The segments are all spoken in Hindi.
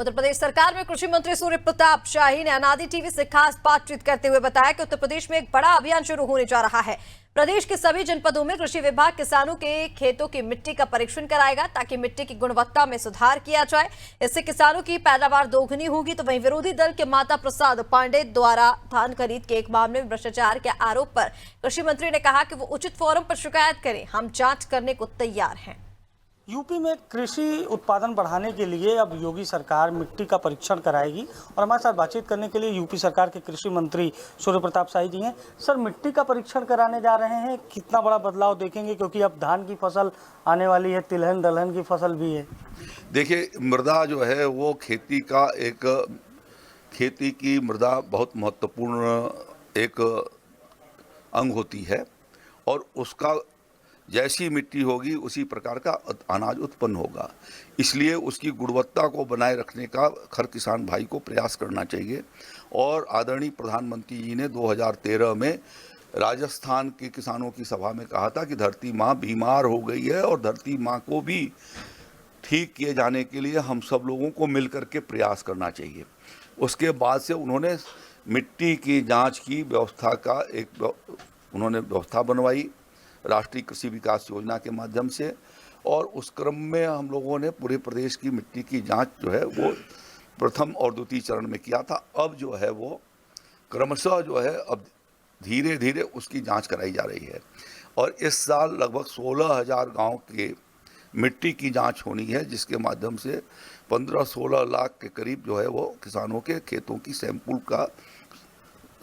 उत्तर प्रदेश सरकार में कृषि मंत्री सूर्य प्रताप शाही ने अनादि टीवी से खास बातचीत करते हुए बताया कि उत्तर प्रदेश में एक बड़ा अभियान शुरू होने जा रहा है। प्रदेश के सभी जनपदों में कृषि विभाग किसानों के खेतों की मिट्टी का परीक्षण कराएगा ताकि मिट्टी की गुणवत्ता में सुधार किया जाए। इससे किसानों की पैदावार दोगुनी होगी। तो वहीं विरोधी दल के माता प्रसाद पांडे द्वारा धान खरीद के एक मामले में भ्रष्टाचार के आरोप पर कृषि मंत्री ने कहा कि वो उचित फोरम पर शिकायत करें, हम जांच करने को तैयार हैं। यूपी में कृषि उत्पादन बढ़ाने के लिए अब योगी सरकार मिट्टी का परीक्षण कराएगी और हमारे साथ बातचीत करने के लिए यूपी सरकार के कृषि मंत्री सूर्य प्रताप शाही जी हैं। सर, मिट्टी का परीक्षण कराने जा रहे हैं, कितना बड़ा बदलाव देखेंगे, क्योंकि अब धान की फसल आने वाली है, तिलहन दलहन की फसल भी है। देखिए, मृदा जो है वो खेती की मृदा बहुत महत्वपूर्ण एक अंग होती है और उसका जैसी मिट्टी होगी उसी प्रकार का अनाज उत्पन्न होगा। इसलिए उसकी गुणवत्ता को बनाए रखने का हर किसान भाई को प्रयास करना चाहिए। और आदरणीय प्रधानमंत्री जी ने 2013 में राजस्थान के किसानों की सभा में कहा था कि धरती माँ बीमार हो गई है और धरती माँ को भी ठीक किए जाने के लिए हम सब लोगों को मिल करके प्रयास करना चाहिए। उसके बाद से उन्होंने मिट्टी की जाँच की व्यवस्था का उन्होंने व्यवस्था बनवाई राष्ट्रीय कृषि विकास योजना के माध्यम से, और उस क्रम में हम लोगों ने पूरे प्रदेश की मिट्टी की जांच जो है वो प्रथम और द्वितीय चरण में किया था। अब जो है वो क्रमशः जो है अब धीरे धीरे उसकी जांच कराई जा रही है और इस साल लगभग 16,000 गांव के मिट्टी की जांच होनी है, जिसके माध्यम से 15-16 लाख के करीब जो है वो किसानों के खेतों की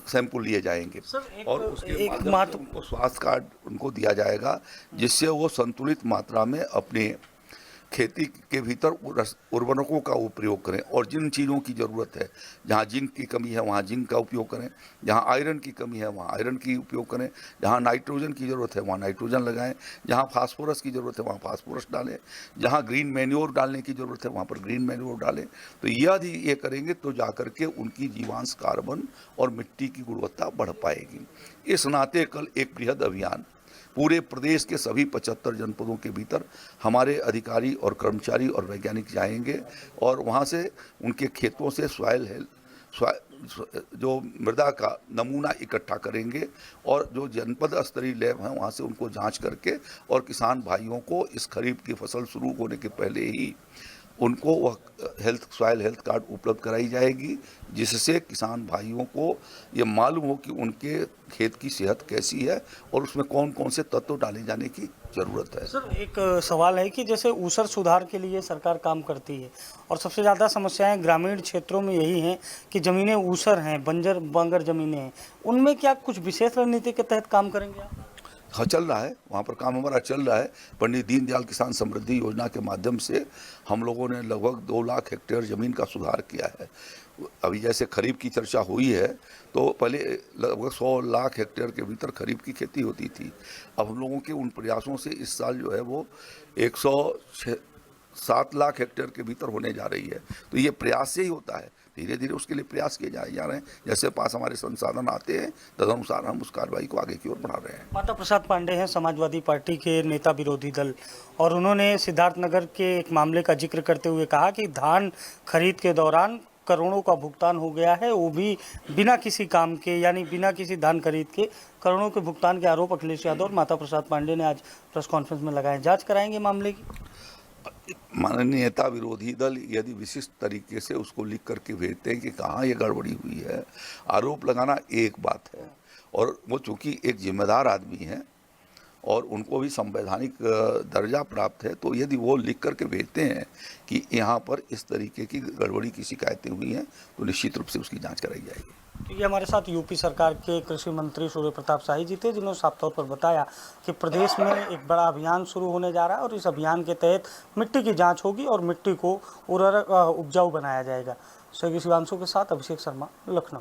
सैंपल लिए जाएंगे और उसके बाद उनको स्वास्थ्य कार्ड उनको दिया जाएगा, जिससे वो संतुलित मात्रा में अपने खेती के भीतर उर्वरकों का उपयोग करें और जिन चीज़ों की ज़रूरत है, जहाँ जिंक की कमी है वहाँ जिंक का उपयोग करें, जहाँ आयरन की कमी है वहाँ आयरन की उपयोग करें, जहाँ नाइट्रोजन की ज़रूरत है वहाँ नाइट्रोजन लगाएं, जहाँ फास्फोरस की ज़रूरत है वहाँ फास्फोरस डालें, जहाँ ग्रीन मैन्योर डालने की ज़रूरत है वहाँ पर ग्रीन मैन्योर डालें। तो यदि ये करेंगे तो जा करके उनकी जीवांश कार्बन और मिट्टी की गुणवत्ता बढ़ पाएगी। इस नाते कल एक बृहद अभियान पूरे प्रदेश के सभी 75 जनपदों के भीतर हमारे अधिकारी और कर्मचारी और वैज्ञानिक जाएंगे और वहाँ से उनके खेतों से जो मृदा का नमूना इकट्ठा करेंगे और जो जनपद स्तरीय लैब हैं वहाँ से उनको जांच करके और किसान भाइयों को इस खरीफ की फसल शुरू होने के पहले ही उनको वह सॉइल हेल्थ कार्ड उपलब्ध कराई जाएगी, जिससे किसान भाइयों को ये मालूम हो कि उनके खेत की सेहत कैसी है और उसमें कौन कौन से तत्व डाले जाने की ज़रूरत है। सर, एक सवाल है कि जैसे ऊसर सुधार के लिए सरकार काम करती है और सबसे ज़्यादा समस्याएं ग्रामीण क्षेत्रों में यही हैं कि ज़मीनें ऊसर हैं, बंजर ज़मीनें हैं, उनमें क्या कुछ विशेष रणनीति के तहत काम करेंगे आप? हाँ, चल रहा है, वहाँ पर काम हमारा चल रहा है। पंडित दीनदयाल किसान समृद्धि योजना के माध्यम से हम लोगों ने लगभग 2 लाख हेक्टेयर ज़मीन का सुधार किया है। अभी जैसे खरीफ की चर्चा हुई है तो पहले लगभग 100 लाख हेक्टेयर के भीतर खरीफ की खेती होती थी। अब हम लोगों के उन प्रयासों से इस साल जो है वो 107 लाख हेक्टेयर के भीतर होने जा रही है। तो ये प्रयास से ही होता है, धीरे धीरे उसके लिए प्रयास किए जा रहे हैं। जैसे पास हमारे संसाधन आते हैं तदनुसार हम उस कार्रवाई को आगे की ओर बढ़ा रहे हैं। माता प्रसाद पांडे हैं समाजवादी पार्टी के नेता विरोधी दल, और उन्होंने सिद्धार्थनगर के एक मामले का जिक्र करते हुए कहा कि धान खरीद के दौरान करोड़ों का भुगतान हो गया है, वो भी बिना किसी काम के, यानी बिना किसी धान खरीद के करोड़ों के भुगतान के आरोप अखिलेश यादव और माता प्रसाद पांडे ने आज प्रेस कॉन्फ्रेंस में लगाए। जांच कराएंगे मामले की? माननीय नेता विरोधी दल यदि विशिष्ट तरीके से उसको लिख करके भेजते हैं कि कहाँ ये गड़बड़ी हुई है, आरोप लगाना एक बात है और वो चूँकि एक जिम्मेदार आदमी है और उनको भी संवैधानिक दर्जा प्राप्त है, तो यदि वो लिख करके भेजते हैं कि यहाँ पर इस तरीके की गड़बड़ी की शिकायतें हुई हैं तो निश्चित रूप से उसकी जांच कराई जाएगी। तो ये हमारे साथ यूपी सरकार के कृषि मंत्री सूर्य प्रताप शाही जी थे, जिन्होंने साफ तौर पर बताया कि प्रदेश में एक बड़ा अभियान शुरू होने जा रहा है और इस अभियान के तहत मिट्टी की जांच होगी और मिट्टी को उपजाऊ बनाया जाएगा। सहयोगी शिवांशु के साथ अभिषेक शर्मा, लखनऊ।